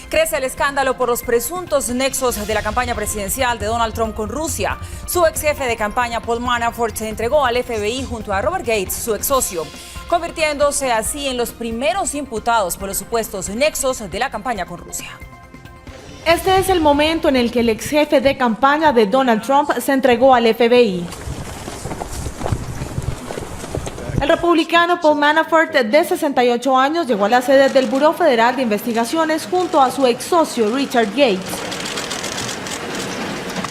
Crece el escándalo por los presuntos nexos de la campaña presidencial de Donald Trump con Rusia. Su ex jefe de campaña, Paul Manafort, se entregó al FBI junto a Robert Gates, su ex socio, convirtiéndose así en los primeros imputados por los supuestos nexos de la campaña con Rusia. Este es el momento en el que el ex jefe de campaña de Donald Trump se entregó al FBI. El republicano Paul Manafort, de 68 años, llegó a la sede del Buró Federal de Investigaciones junto a su ex socio Richard Gates.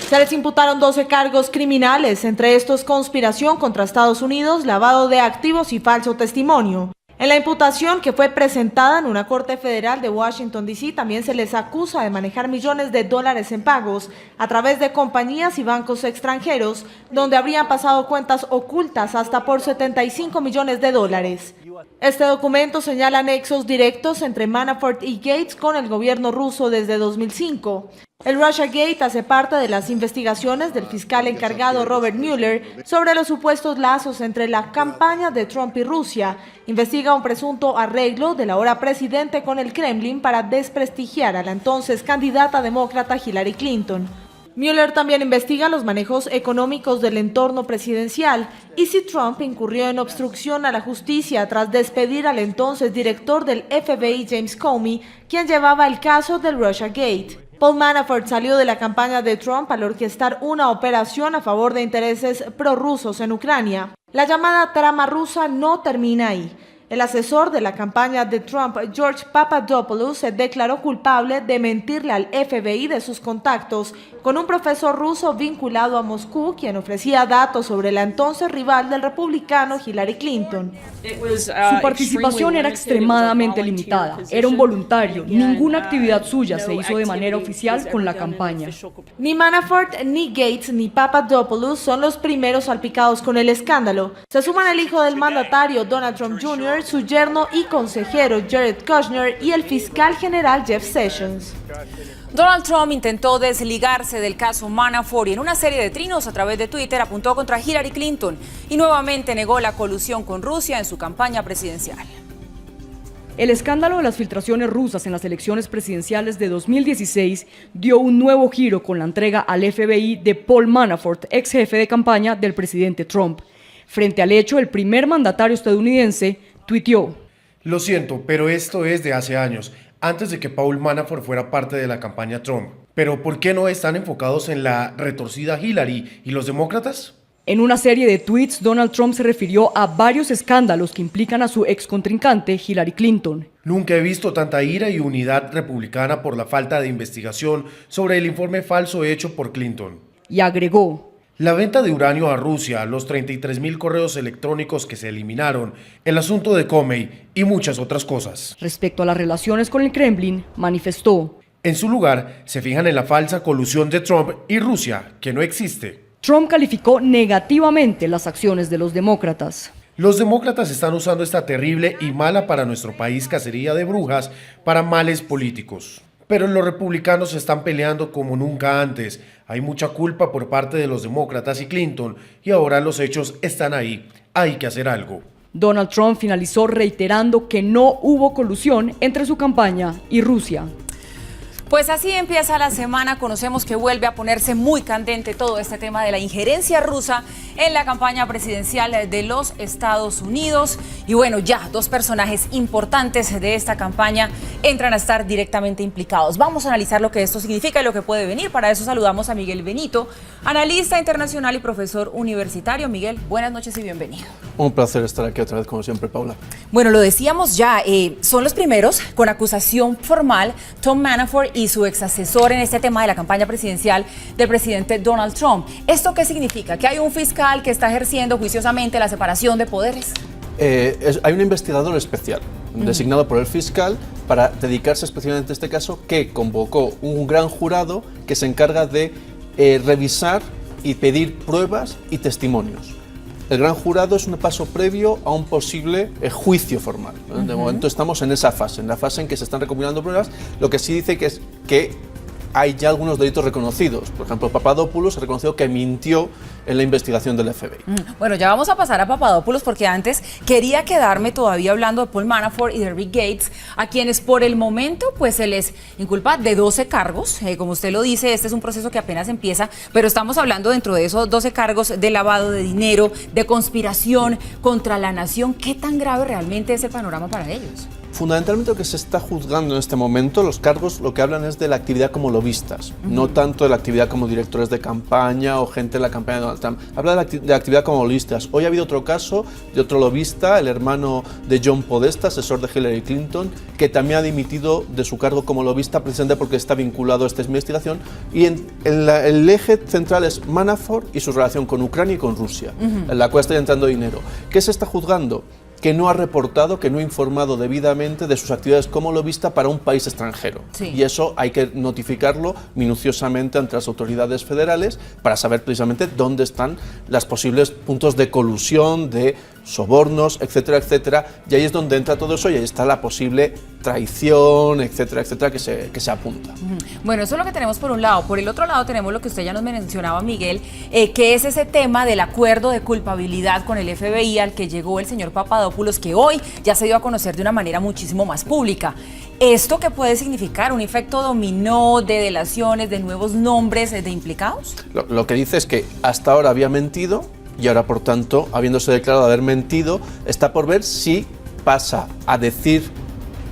Se les imputaron 12 cargos criminales, entre estos conspiración contra Estados Unidos, lavado de activos y falso testimonio. En la imputación, que fue presentada en una corte federal de Washington, D.C., también se les acusa de manejar millones de dólares en pagos a través de compañías y bancos extranjeros, donde habrían pasado cuentas ocultas hasta por 75 millones de dólares. Este documento señala nexos directos entre Manafort y Gates con el gobierno ruso desde 2005. El Russiagate hace parte de las investigaciones del fiscal encargado Robert Mueller sobre los supuestos lazos entre la campaña de Trump y Rusia. Investiga un presunto arreglo del ahora presidente con el Kremlin para desprestigiar a la entonces candidata demócrata Hillary Clinton. Mueller también investiga los manejos económicos del entorno presidencial y si Trump incurrió en obstrucción a la justicia tras despedir al entonces director del FBI James Comey, quien llevaba el caso del Russiagate. Paul Manafort salió de la campaña de Trump al orquestar una operación a favor de intereses prorrusos en Ucrania. La llamada trama rusa no termina ahí. El asesor de la campaña de Trump, George Papadopoulos, se declaró culpable de mentirle al FBI de sus contactos con un profesor ruso vinculado a Moscú, quien ofrecía datos sobre la entonces rival del republicano Hillary Clinton. Su participación era extremadamente limitada, era un voluntario, ninguna actividad suya se hizo de manera oficial con la campaña. Ni Manafort, ni Gates, ni Papadopoulos son los primeros salpicados con el escándalo. Se suman el hijo del mandatario, Donald Trump Jr., su yerno y consejero Jared Kushner y el fiscal general Jeff Sessions. Donald Trump intentó desligarse del caso Manafort y en una serie de trinos a través de Twitter apuntó contra Hillary Clinton y nuevamente negó la colusión con Rusia en su campaña presidencial. El escándalo de las filtraciones rusas en las elecciones presidenciales de 2016 dio un nuevo giro con la entrega al FBI de Paul Manafort, ex jefe de campaña del presidente Trump. Frente al hecho, el primer mandatario estadounidense tuiteó: "Lo siento, pero esto es de hace años, antes de que Paul Manafort fuera parte de la campaña Trump. Pero ¿por qué no están enfocados en la retorcida Hillary y los demócratas?". En una serie de tweets, Donald Trump se refirió a varios escándalos que implican a su ex contrincante Hillary Clinton. "Nunca he visto tanta ira y unidad republicana por la falta de investigación sobre el informe falso hecho por Clinton". Y agregó: "La venta de uranio a Rusia, los 33,000 correos electrónicos que se eliminaron, el asunto de Comey y muchas otras cosas". Respecto a las relaciones con el Kremlin, manifestó: "En su lugar, se fijan en la falsa colusión de Trump y Rusia, que no existe". Trump calificó negativamente las acciones de los demócratas. "Los demócratas están usando esta terrible y mala para nuestro país cacería de brujas para males políticos. Pero los republicanos se están peleando como nunca antes. Hay mucha culpa por parte de los demócratas y Clinton, y ahora los hechos están ahí. Hay que hacer algo". Donald Trump finalizó reiterando que no hubo colusión entre su campaña y Rusia. Pues así empieza la semana. Conocemos que vuelve a ponerse muy candente todo este tema de la injerencia rusa en la campaña presidencial de los Estados Unidos. Y bueno, ya dos personajes importantes de esta campaña entran a estar directamente implicados. Vamos a analizar lo que esto significa y lo que puede venir. Para eso saludamos a Miguel Benito, analista internacional y profesor universitario. Miguel, buenas noches y bienvenido. Un placer estar aquí otra vez, como siempre, Paula. Bueno, lo decíamos ya, son los primeros con acusación formal, Tom Manafort y su ex asesor en este tema de la campaña presidencial del presidente Donald Trump. ¿Esto qué significa? ¿Que hay un fiscal que está ejerciendo juiciosamente la separación de poderes? Hay un investigador especial designado por el fiscal para dedicarse especialmente a este caso, que convocó un gran jurado que se encarga de revisar y pedir pruebas y testimonios. El gran jurado es un paso previo a un posible juicio formal, ¿no? De momento estamos en esa fase, en la fase en que se están recopilando pruebas. Lo que sí dice que es que hay ya algunos delitos reconocidos. Por ejemplo, Papadopoulos reconoció que mintió en la investigación del FBI. Bueno, ya vamos a pasar a Papadopoulos porque antes quería quedarme todavía hablando de Paul Manafort y de Rick Gates, a quienes por el momento pues se les inculpa de 12 cargos. Como usted lo dice, este es un proceso que apenas empieza, pero estamos hablando dentro de esos 12 cargos de lavado de dinero, de conspiración contra la nación. ¿Qué tan grave realmente es el panorama para ellos? Fundamentalmente lo que se está juzgando en este momento, los cargos lo que hablan es de la actividad como lobistas, no tanto de la actividad como directores de campaña o gente de la campaña de Donald Trump. Habla de la actividad como lobistas. Hoy ha habido otro caso de otro lobista, el hermano de John Podesta, asesor de Hillary Clinton, que también ha dimitido de su cargo como lobista precisamente porque está vinculado a esta investigación. Y el eje central es Manafort y su relación con Ucrania y con Rusia, en la cual está entrando dinero. ¿Qué se está juzgando? Que no ha reportado, que no ha informado debidamente de sus actividades como lobista para un país extranjero. Sí. Y eso hay que notificarlo minuciosamente ante las autoridades federales para saber precisamente dónde están los posibles puntos de colusión, de sobornos, etcétera, etcétera. Y ahí es donde entra todo eso y ahí está la posible traición, etcétera, etcétera, que se apunta. Bueno, eso es lo que tenemos por un lado. Por el otro lado tenemos lo que usted ya nos mencionaba, Miguel, que es ese tema del acuerdo de culpabilidad con el FBI al que llegó el señor Papadopoulos, que hoy ya se dio a conocer de una manera muchísimo más pública. ¿Esto qué puede significar? ¿Un efecto dominó de delaciones, de nuevos nombres de implicados? Lo que dice es que hasta ahora había mentido y ahora, por tanto, habiéndose declarado haber mentido, está por ver si pasa a decir,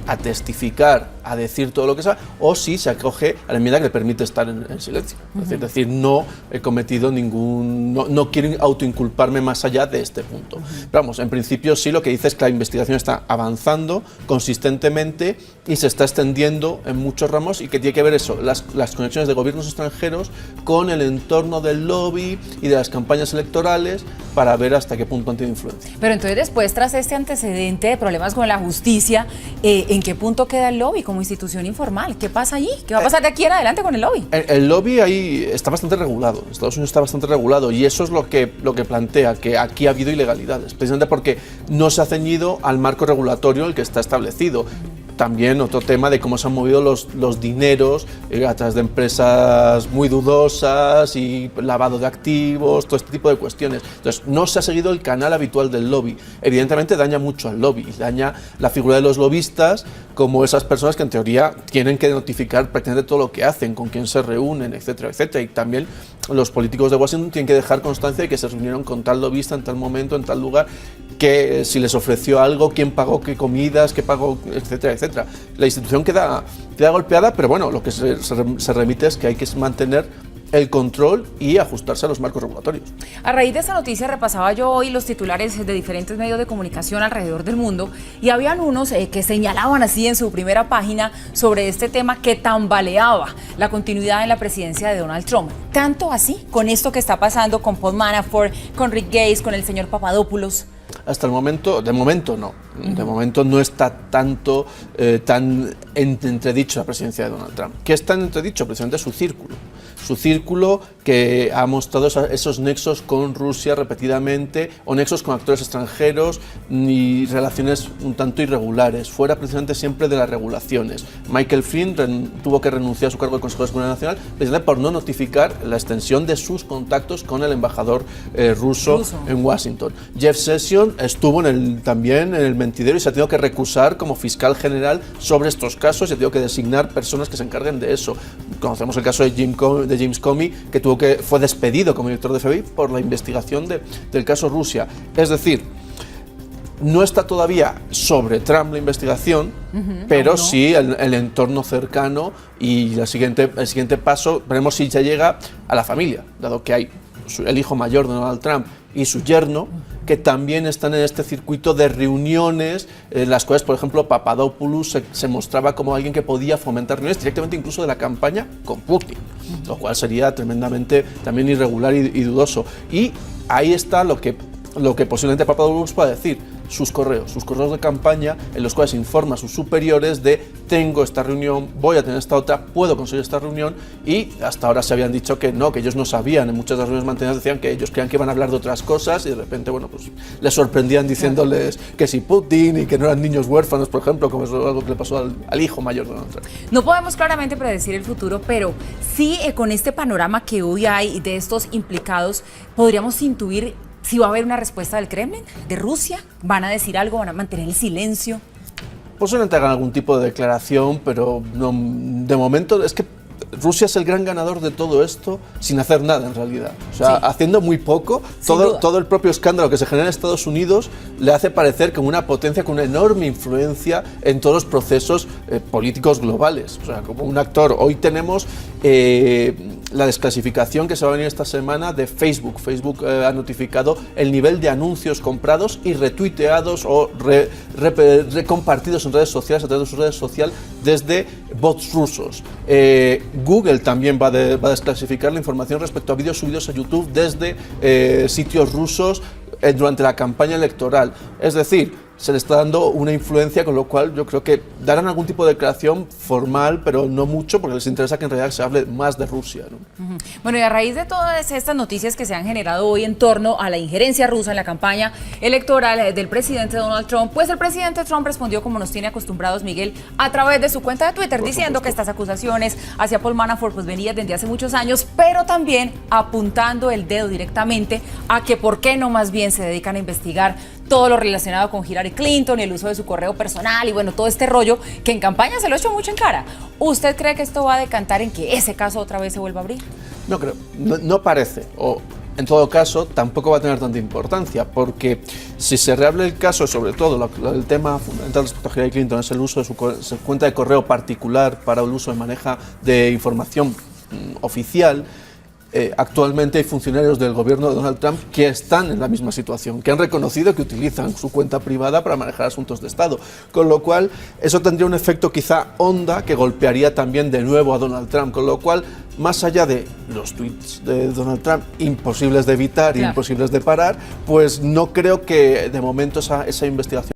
a testificar, a decir todo lo que sabe, o si se acoge a la enmienda que le permite estar en silencio. Es decir, no he cometido no quieren autoinculparme más allá de este punto. Pero vamos, en principio sí, lo que dice es que la investigación está avanzando consistentemente y se está extendiendo en muchos ramos y que tiene que ver eso, las conexiones de gobiernos extranjeros con el entorno del lobby y de las campañas electorales para ver hasta qué punto han tenido influencia. Pero entonces después, tras este antecedente de problemas con la justicia, ¿en qué punto queda el lobby como institución informal? ¿Qué pasa allí? ¿Qué va a pasar de aquí en adelante con el lobby? El lobby ahí está bastante regulado. Estados Unidos está bastante regulado y eso es lo que plantea, que aquí ha habido ilegalidades, precisamente porque no se ha ceñido al marco regulatorio el que está establecido. También otro tema de cómo se han movido los dineros a través de empresas muy dudosas y lavado de activos, todo este tipo de cuestiones. Entonces, no se ha seguido el canal habitual del lobby. Evidentemente daña mucho al lobby, daña la figura de los lobistas como esas personas que en teoría tienen que notificar prácticamente todo lo que hacen, con quién se reúnen, etcétera, etcétera. Y también los políticos de Washington tienen que dejar constancia de que se reunieron con tal lobista en tal momento, en tal lugar, que si les ofreció algo, quién pagó qué comidas, qué pagó, etcétera, etcétera. La institución queda golpeada, pero bueno, lo que se remite es que hay que mantener el control y ajustarse a los marcos regulatorios. A raíz de esta noticia repasaba yo hoy los titulares de diferentes medios de comunicación alrededor del mundo y habían unos que señalaban así en su primera página sobre este tema que tambaleaba la continuidad en la presidencia de Donald Trump. Tanto así con esto que está pasando con Paul Manafort, con Rick Gates, con el señor Papadopoulos. Hasta el momento, de momento no. De momento no está tanto tan entredicho la presidencia de Donald Trump. ¿Qué está en entredicho? Precisamente su círculo. Su círculo que ha mostrado esos nexos con Rusia repetidamente, o nexos con actores extranjeros y relaciones un tanto irregulares, fuera precisamente siempre de las regulaciones. Michael Flynn tuvo que renunciar a su cargo de consejero de seguridad nacional precisamente por no notificar la extensión de sus contactos con el embajador ruso en Washington. Jeff Sessions estuvo también en el mentidero y se ha tenido que recusar como fiscal general sobre estos casos y ha tenido que designar personas que se encarguen de eso. Conocemos el caso de James Comey, que fue despedido como director de FBI por la investigación del caso Rusia. Es decir, no está todavía sobre Trump la investigación, pero no. Sí el entorno cercano y el siguiente paso, veremos si ya llega a la familia, dado que hay el hijo mayor de Donald Trump y su yerno, que también están en este circuito de reuniones en las cuales, por ejemplo, Papadopoulos se mostraba como alguien que podía fomentar reuniones directamente incluso de la campaña con Putin, lo cual sería tremendamente también irregular y dudoso. Y ahí está lo que posiblemente Papadopoulos pueda decir. sus correos de campaña, en los cuales informa a sus superiores de tengo esta reunión, voy a tener esta otra, puedo conseguir esta reunión, y hasta ahora se habían dicho que no, que ellos no sabían. En muchas de las reuniones mantenidas decían que ellos creían que iban a hablar de otras cosas y de repente, bueno, pues les sorprendían diciéndoles que si Putin y que no eran niños huérfanos, por ejemplo, como es algo que le pasó al hijo mayor de Donald Trump. No podemos claramente predecir el futuro, pero sí con este panorama que hoy hay de estos implicados, podríamos intuir si va a haber una respuesta del Kremlin, de Rusia. ¿Van a decir algo? ¿Van a mantener el silencio? Posiblemente hagan algún tipo de declaración, pero no, de momento es que Rusia es el gran ganador de todo esto sin hacer nada en realidad. O sea, sí, haciendo muy poco, todo el propio escándalo que se genera en Estados Unidos le hace parecer como una potencia con una enorme influencia en todos los procesos políticos globales. O sea, como un actor. Hoy tenemos la desclasificación que se va a venir esta semana de Facebook. Facebook ha notificado el nivel de anuncios comprados y retuiteados o recompartidos en redes sociales, a través de su red social, desde bots rusos. Google también va a desclasificar la información respecto a vídeos subidos a YouTube desde sitios rusos durante la campaña electoral. Es decir, se le está dando una influencia, con lo cual yo creo que darán algún tipo de declaración formal, pero no mucho, porque les interesa que en realidad se hable más de Rusia, ¿no? Bueno, y a raíz de todas estas noticias que se han generado hoy en torno a la injerencia rusa en la campaña electoral del presidente Donald Trump, pues el presidente Trump respondió, como nos tiene acostumbrados Miguel, a través de su cuenta de Twitter, diciendo que estas acusaciones hacia Paul Manafort pues venían desde hace muchos años, pero también apuntando el dedo directamente a que por qué no más bien se dedican a investigar todo lo relacionado con Hillary Clinton y el uso de su correo personal y bueno, todo este rollo que en campaña se lo echó mucho en cara. ¿Usted cree que esto va a decantar en que ese caso otra vez se vuelva a abrir? No creo, no parece, o en todo caso tampoco va a tener tanta importancia, porque si se reabre el caso, sobre todo el tema fundamental respecto a Hillary Clinton es el uso de su cuenta de correo particular para el uso de manejo de información oficial. Actualmente hay funcionarios del gobierno de Donald Trump que están en la misma situación, que han reconocido que utilizan su cuenta privada para manejar asuntos de Estado, con lo cual eso tendría un efecto quizá onda que golpearía también de nuevo a Donald Trump, con lo cual, más allá de los tweets de Donald Trump imposibles de evitar, claro, imposibles de parar, pues no creo que de momento esa investigación